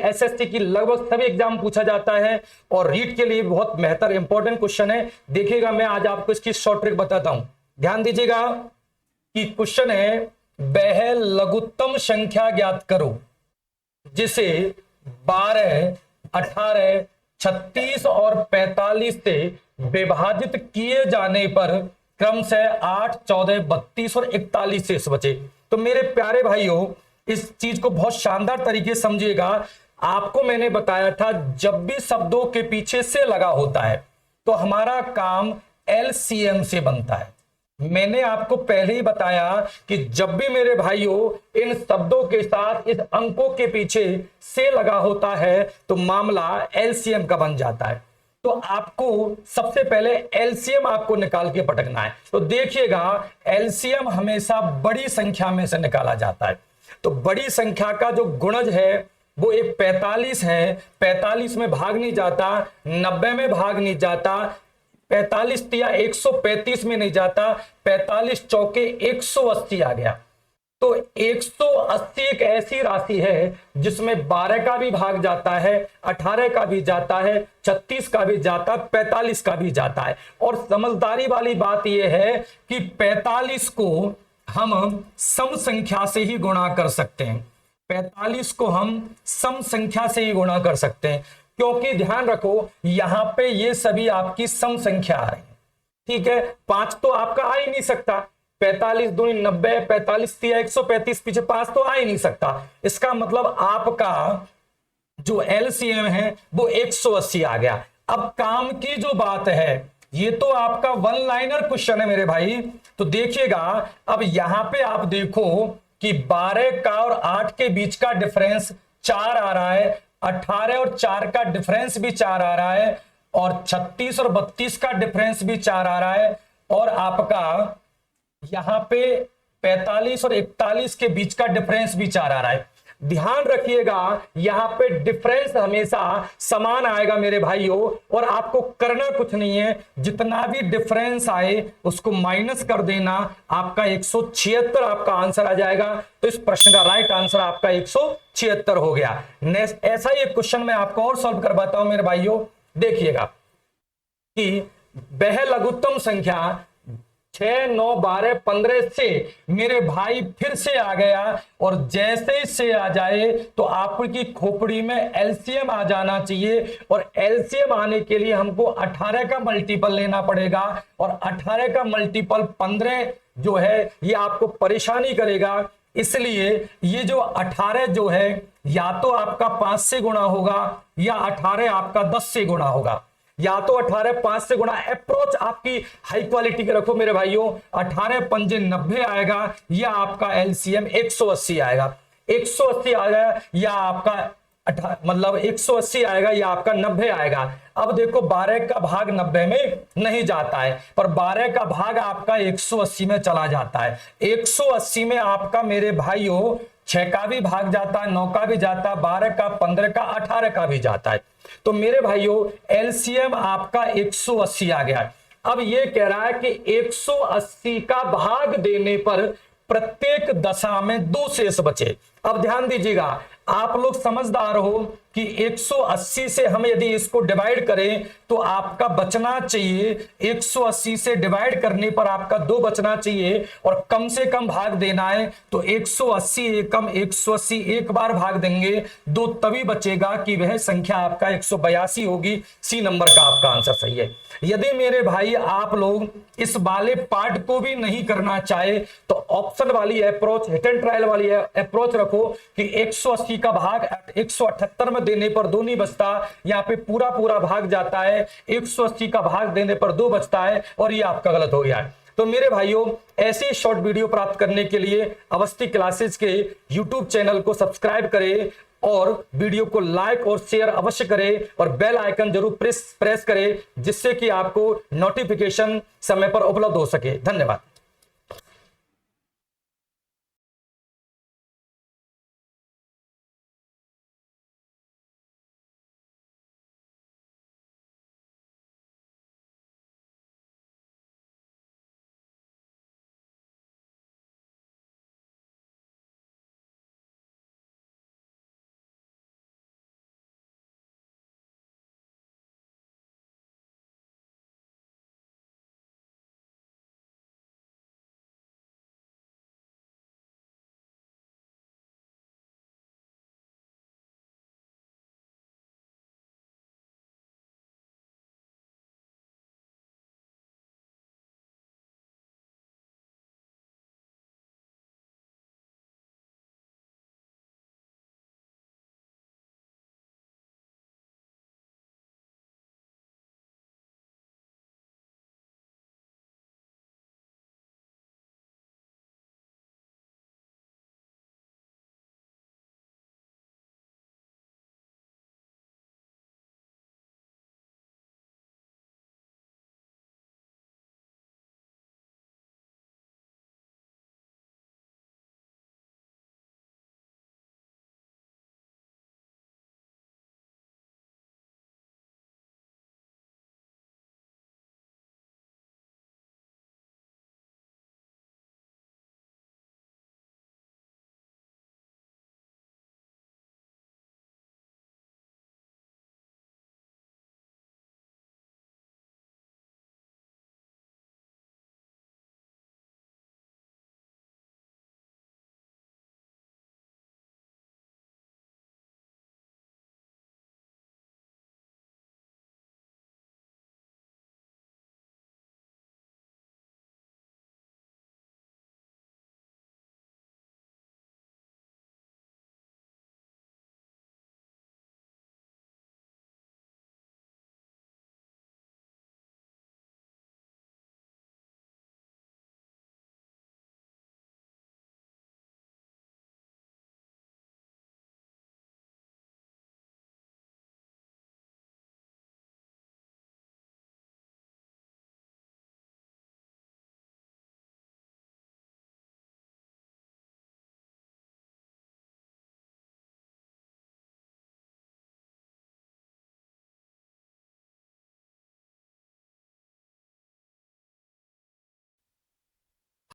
SST की लगभग सभी एग्जाम पूछा जाता है और रीट के लिए बहुत बेहतर इंपॉर्टेंट क्वेश्चन है। देखिएगा, मैं आज आपको इसकी शॉर्ट ट्रिक बताता हूं। ध्यान दीजिएगा कि क्वेश्चन है, वह लघुत्तम संख्या ज्ञात करो जिसे 12, 18, 36 और 45 से विभाजित किए जाने पर क्रमशः 8, 14, 32 और 41 शेष बचे। तो मेरे प्यारे भाइयों, इस चीज को बहुत शानदार तरीके से समझिएगा। आपको मैंने बताया था, जब भी शब्दों के पीछे से लगा होता है तो हमारा काम एलसीएम से बनता है। मैंने आपको पहले ही बताया कि जब भी मेरे भाइयों इन शब्दों के साथ इस अंकों के पीछे से लगा होता है तो मामला एलसीएम का बन जाता है। तो आपको सबसे पहले एलसीएम आपको निकाल के पटकना है। तो देखिएगा, एलसीएम हमेशा बड़ी संख्या में से निकाला जाता है। तो बड़ी संख्या का जो गुणज है वो एक 45 है। 45 में भाग नहीं जाता, 90 में भाग नहीं जाता, 45 या 135 में नहीं जाता, 45 चौके 180 आ गया। तो 180 एक ऐसी राशि है जिसमें 12 का भी भाग जाता है, 18 का भी जाता है, 36 का भी जाता है, 45 का भी जाता है। और समझदारी वाली बात यह है कि 45 को हम सम संख्या से ही गुणा कर सकते हैं। 45 को हम सम संख्या से ही गुणा कर सकते हैं, क्योंकि ध्यान रखो यहां पे ये सभी आपकी सम संख्या आ रही है। ठीक है, 5 तो आपका आ ही नहीं सकता, 45 दूनी 90, 45 तिया 135, पीछे 5 तो आ ही नहीं सकता। इसका मतलब आपका जो एलसीएम है वो 180 आ गया। अब काम की जो बात है, ये तो आपका वन लाइनर क्वेश्चन है मेरे भाई। तो देखिएगा, अब यहां पे आप देखो कि 12 का और 8 के बीच का डिफरेंस 4 आ रहा है, 18 और 4 का डिफरेंस भी 4 आ रहा है, और 36 और 32 का डिफरेंस भी 4 आ रहा है, और आपका यहां पे 45 और 41 के बीच का डिफरेंस भी 4 आ रहा है। ध्यान रखिएगा, यहां पे डिफरेंस हमेशा समान आएगा मेरे भाइयों, और आपको करना कुछ नहीं है, जितना भी डिफरेंस आए उसको माइनस कर देना। आपका 176 आपका आंसर आ जाएगा। तो इस प्रश्न का राइट आंसर आपका 176 हो गया। नेक्स्ट ऐसा ही एक क्वेश्चन मैं आपको और सॉल्व करवाता हूं मेरे भाइयों। देखिएगा कि वह लघुत्तम संख्या 6, 9, 12, 15 से मेरे भाई फिर से आ गया, और जैसे ही से आ जाए तो आपकी खोपड़ी में एलसीएम आ जाना चाहिए। और एलसीएम आने के लिए हमको 18 का मल्टीपल लेना पड़ेगा, और 18 का मल्टीपल 15 जो है ये आपको परेशानी करेगा। इसलिए ये जो 18 जो है या तो आपका 5 से गुणा होगा, या 18 आपका 10 से गुणा होगा, या तो 18 5 से गुणा। अप्रोच आपकी हाई क्वालिटी के रखो मेरे भाइयों। 18 पंजे 90 आएगा, या आपका एलसीएम 180 आएगा। 180 आ गया, या आपका मतलब 180 आएगा, या आपका 90 आएगा। अब देखो 12 का भाग 90 में नहीं जाता है, पर 12 का भाग आपका 180 में चला जाता है। 180 में आपका मेरे भाइयों 6 का भी भाग जाता है, 9 का भी जाता है, 12 का, 15 का, 18 का भी जाता है। तो मेरे भाइयों एलसीएम आपका 180 आ गया। अब ये कह रहा है कि 180 का भाग देने पर प्रत्येक दशा में 2 शेष बचे। अब ध्यान दीजिएगा, आप लोग समझदार हो कि 180 से हम यदि इसको डिवाइड करें तो आपका बचना चाहिए, 180 से डिवाइड करने पर आपका 2 बचना चाहिए, और कम से कम भाग देना है। तो 180 एकम 180 एक बार भाग देंगे, 2 तभी बचेगा कि वह संख्या आपका 182 होगी। सी नंबर का आपका आंसर सही है। यदि मेरे भाई आप लोग इस वाले पार्ट को भी नहीं करना चाहे तो ऑप्शन वाली अप्रोच, हिट एंड ट्रायल वाली अप्रोच रखो कि 180 का भाग 178 में देने पर 2 नहीं बचता, यहाँ पे पूरा पूरा भाग जाता है, 180 का भाग देने पर 2 बचता है, और ये आपका गलत हो गया है। तो मेरे भाइयों, ऐसी शॉर्ट वीडियो प्राप्त करने के लिए अवस्थी क्लासेस के यूट्यूब चैनल को सब्सक्राइब करें, और वीडियो को लाइक और शेयर अवश्य करें, और बेल आइकन जरूर प्रेस करें, जिससे कि आपको नोटिफिकेशन समय पर उपलब्ध हो सके। धन्यवाद।